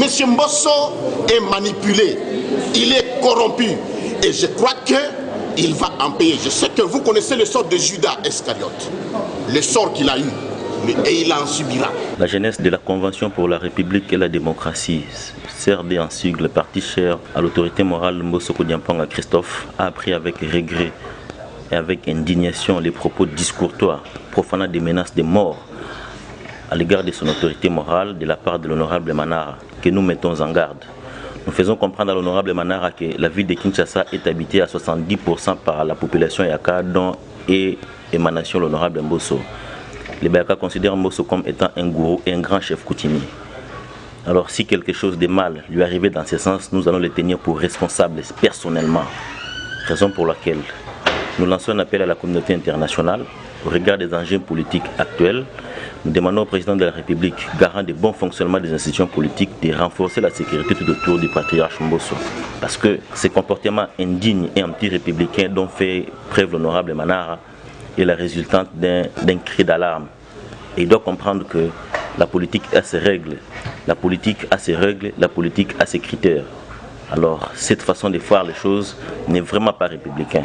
M. Mbosso est manipulé, il est corrompu. Et je crois qu'il va en payer. Je sais que vous connaissez le sort de Judas Iscariote, le sort qu'il a eu, et il en subira. La jeunesse de la Convention pour la République et la démocratie, CRD en sigle, parti cher à l'autorité morale Mbosso Kodiampanga Christophe, a appris avec regret et avec indignation les propos discourtois, profanant des menaces de mort à l'égard de son autorité morale de la part de l'honorable Manara, que nous mettons en garde. Nous faisons comprendre à l'honorable Manara que la ville de Kinshasa est habitée à 70% par la population Yaka, dont est émanation l'honorable Mbosso. Les Bayaka considèrent Mbosso comme étant un gourou et un grand chef coutumier. Alors si quelque chose de mal lui arrivait dans ce sens, nous allons le tenir pour responsable personnellement. Raison pour laquelle nous lançons un appel à la communauté internationale au regard des enjeux politiques actuels. Nous demandons au président de la République, garant du bon fonctionnement des institutions politiques, de renforcer la sécurité tout autour du patriarche Mbosso. Parce que ces comportements indignes et anti-républicains dont fait preuve l'honorable Manara est la résultante d'un cri d'alarme. Et il doit comprendre que la politique a ses règles, la politique a ses règles, la politique a ses critères. Alors cette façon de faire les choses n'est vraiment pas républicain.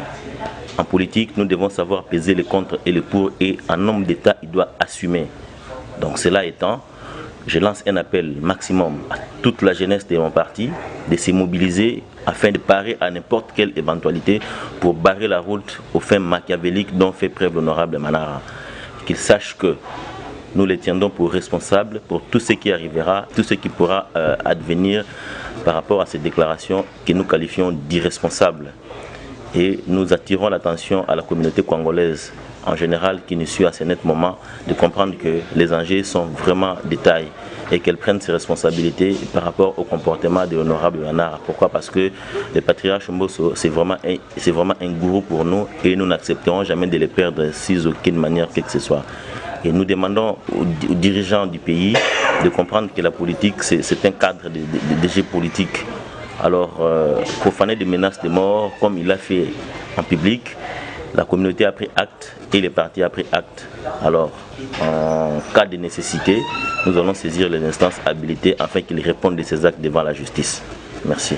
En politique, nous devons savoir peser les contre et les pour, et en homme d'État, il doit assumer. Donc cela étant, je lance un appel maximum à toute la jeunesse de mon parti de se mobiliser afin de parer à n'importe quelle éventualité pour barrer la route aux fins machiavéliques dont fait preuve l'honorable Manara. Qu'il sache que nous les tiendrons pour responsables pour tout ce qui arrivera, tout ce qui pourra advenir par rapport à ces déclarations que nous qualifions d'irresponsables. Et nous attirons l'attention à la communauté congolaise en général qui nous suit à ce net moment de comprendre que les enjeux sont vraiment de taille et qu'elle prenne ses responsabilités par rapport au comportement de l'honorable Manara. Pourquoi? Parce que le patriarche Mbosso, c'est vraiment un gourou pour nous et nous n'accepterons jamais de le perdre sans aucune manière que ce soit. Et nous demandons aux dirigeants du pays de comprendre que la politique, c'est un cadre de jeu politique. Alors, profaner des menaces de mort, comme il l'a fait en public, la communauté a pris acte et les partis ont pris acte. Alors, en cas de nécessité, nous allons saisir les instances habilitées afin qu'ils répondent de ces actes devant la justice. Merci.